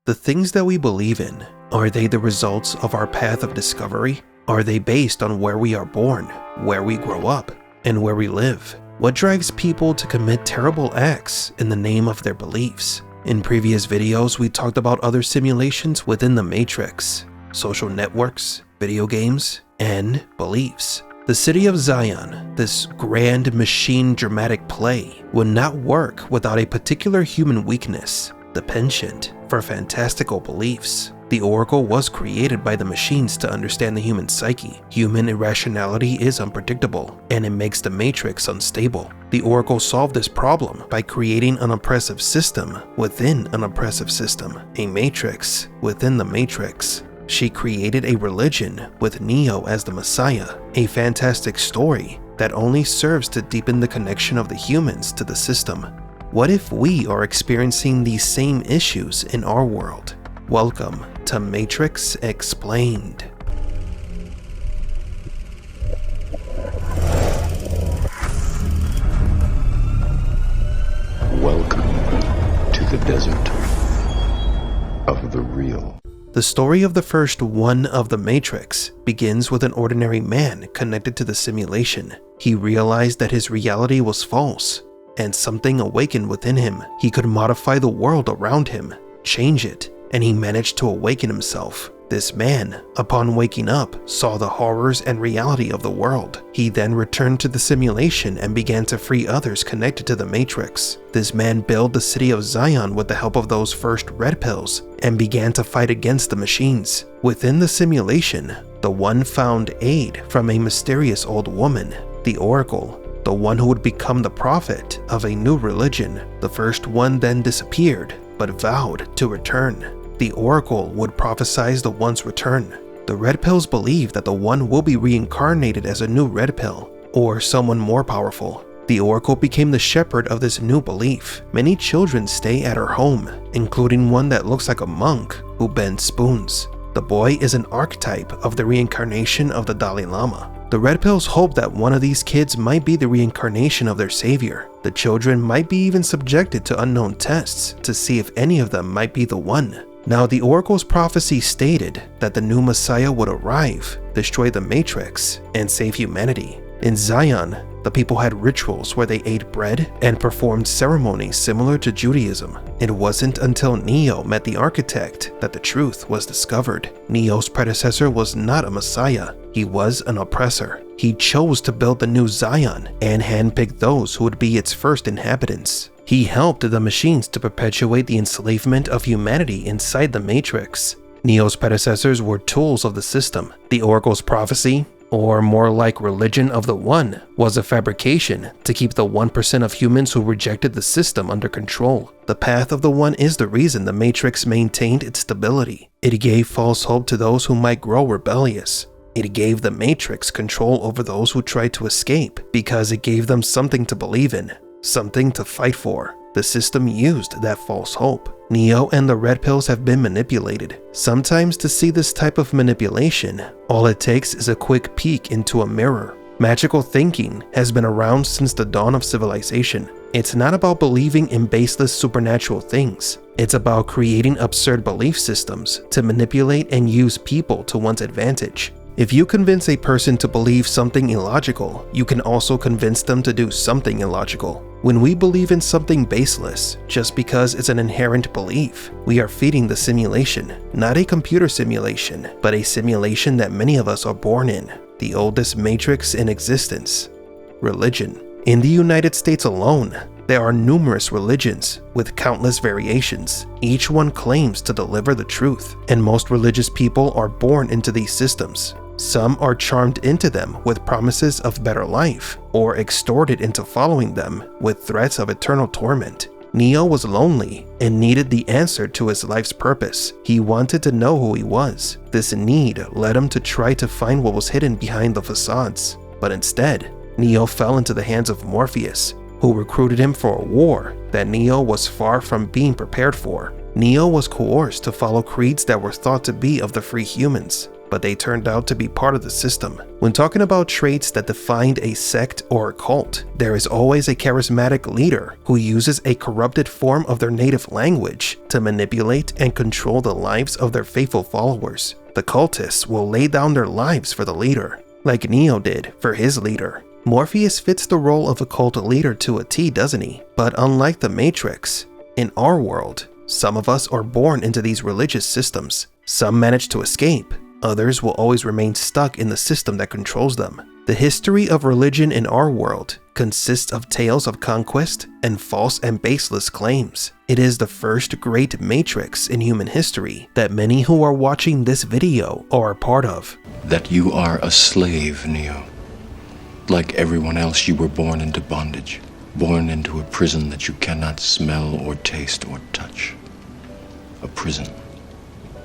The things that we believe in, are they the results of our path of discovery? Are they based on where we are born, where we grow up, and where we live? What drives people to commit terrible acts in the name of their beliefs? In previous videos, we talked about other simulations within the Matrix, social networks, video games, and beliefs. The City of Zion, this grand machine dramatic play, would not work without a particular human weakness, the penchant for fantastical beliefs. The Oracle was created by the machines to understand the human psyche. Human irrationality is unpredictable, and it makes the Matrix unstable. The Oracle solved this problem by creating an oppressive system within an oppressive system, a matrix within the matrix. She created a religion with Neo as the Messiah, a fantastic story that only serves to deepen the connection of the humans to the system. What if we are experiencing these same issues in our world? Welcome to Matrix Explained. Welcome to the desert of the real. The story of the first one of the Matrix begins with an ordinary man connected to the simulation. He realized that his reality was false, and something awakened within him. He could modify the world around him, change it, and he managed to awaken himself. This man, upon waking up, saw the horrors and reality of the world. He then returned to the simulation and began to free others connected to the Matrix. This man built the City of Zion with the help of those first red pills and began to fight against the machines. Within the simulation, the one found aid from a mysterious old woman, the Oracle, the one who would become the prophet of a new religion. The first one then disappeared, but vowed to return. The Oracle would prophesize the one's return. The red pills believe that the one will be reincarnated as a new red pill, or someone more powerful. The Oracle became the shepherd of this new belief. Many children stay at her home, including one that looks like a monk who bends spoons. The boy is an archetype of the reincarnation of the Dalai Lama. The red pills hope that one of these kids might be the reincarnation of their savior. The children might be even subjected to unknown tests to see if any of them might be the one. Now, the Oracle's prophecy stated that the new Messiah would arrive, destroy the Matrix, and save humanity. In Zion, the people had rituals where they ate bread and performed ceremonies similar to Judaism. It wasn't until Neo met the architect that the truth was discovered. Neo's predecessor was not a Messiah, he was an oppressor. He chose to build the new Zion and handpick those who would be its first inhabitants. He helped the machines to perpetuate the enslavement of humanity inside the Matrix. Neo's predecessors were tools of the system. The Oracle's prophecy, or more like religion of the One, was a fabrication to keep the 1% of humans who rejected the system under control. The path of the One is the reason the Matrix maintained its stability. It gave false hope to those who might grow rebellious. It gave the Matrix control over those who tried to escape because it gave them something to believe in, something to fight for. The system used that false hope. Neo and the red pills have been manipulated. Sometimes to see this type of manipulation, all it takes is a quick peek into a mirror. Magical thinking has been around since the dawn of civilization. It's not about believing in baseless supernatural things. It's about creating absurd belief systems to manipulate and use people to one's advantage. If you convince a person to believe something illogical, you can also convince them to do something illogical. When we believe in something baseless, just because it's an inherent belief, we are feeding the simulation, not a computer simulation, but a simulation that many of us are born in, the oldest matrix in existence, religion. In the United States alone, there are numerous religions with countless variations. Each one claims to deliver the truth, and most religious people are born into these systems. Some are charmed into them with promises of better life, or extorted into following them with threats of eternal torment. Neo was lonely and needed the answer to his life's purpose. He wanted to know who he was. This need led him to try to find what was hidden behind the facades. But instead, Neo fell into the hands of Morpheus, who recruited him for a war that Neo was far from being prepared for. Neo was coerced to follow creeds that were thought to be of the free humans. but they turned out to be part of the system. When talking about traits that defined a sect or a cult, there is always a charismatic leader who uses a corrupted form of their native language to manipulate and control the lives of their faithful followers. The cultists will lay down their lives for the leader, like Neo did for his leader. Morpheus fits the role of a cult leader to a T, doesn't he? But unlike the Matrix, in our world, some of us are born into these religious systems. Some manage to escape, others will always remain stuck in the system that controls them. The history of religion in our world consists of tales of conquest and false and baseless claims. It is the first great matrix in human history that many who are watching this video are a part of. That you are a slave, Neo. Like everyone else, you were born into bondage. Born into a prison that you cannot smell or taste or touch. A prison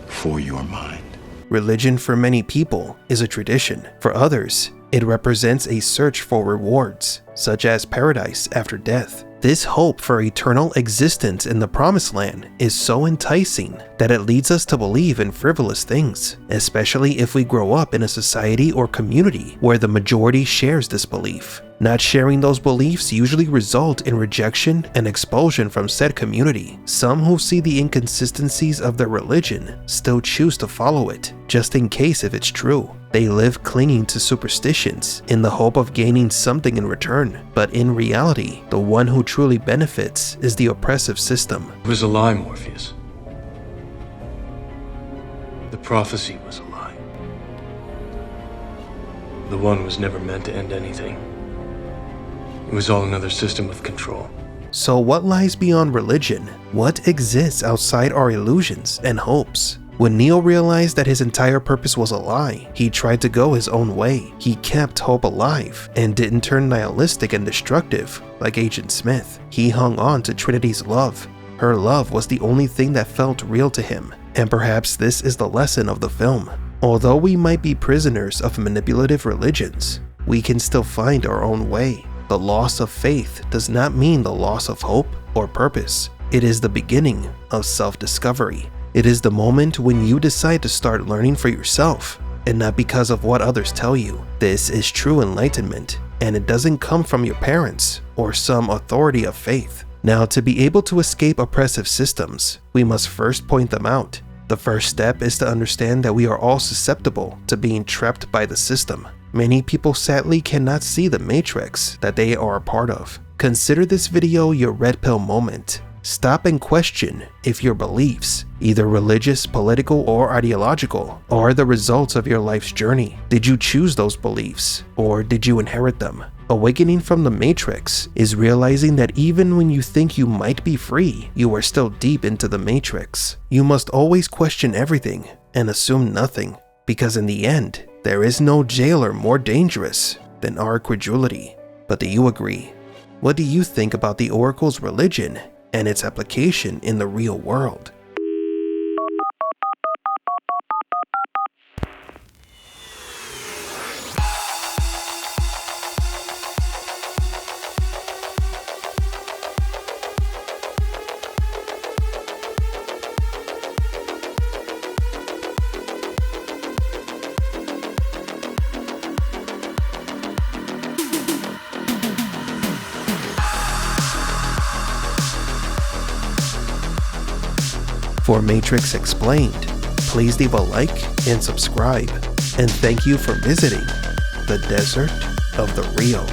for your mind. Religion for many people is a tradition. For others, it represents a search for rewards, such as paradise after death. This hope for eternal existence in the promised land is so enticing that it leads us to believe in frivolous things, especially if we grow up in a society or community where the majority shares this belief. Not sharing those beliefs usually result in rejection and expulsion from said community. Some who see the inconsistencies of their religion still choose to follow it, just in case if it's true. They live clinging to superstitions in the hope of gaining something in return, but in reality, the one who truly benefits is the oppressive system. It was a lie, Morpheus. The prophecy was a lie. The one was never meant to end anything. It was all another system of control. So what lies beyond religion? What exists outside our illusions and hopes? When Neo realized that his entire purpose was a lie, he tried to go his own way. He kept hope alive and didn't turn nihilistic and destructive like Agent Smith. He hung on to Trinity's love. Her love was the only thing that felt real to him. And perhaps this is the lesson of the film. Although we might be prisoners of manipulative religions, we can still find our own way. The loss of faith does not mean the loss of hope or purpose. It is the beginning of self-discovery. It is the moment when you decide to start learning for yourself, and not because of what others tell you. This is true enlightenment, and it doesn't come from your parents or some authority of faith. Now, to be able to escape oppressive systems, we must first point them out. The first step is to understand that we are all susceptible to being trapped by the system. Many people sadly cannot see the matrix that they are a part of. Consider this video your red pill moment. Stop and question if your beliefs, either religious, political, or ideological, are the results of your life's journey. Did you choose those beliefs, or did you inherit them? Awakening from the matrix is realizing that even when you think you might be free, you are still deep into the matrix. You must always question everything and assume nothing, because in the end, there is no jailer more dangerous than our credulity. But do you agree? What do you think about the Oracle's religion and its application in the real world? For Matrix Explained, please leave a like and subscribe. And thank you for visiting the Desert of the Real.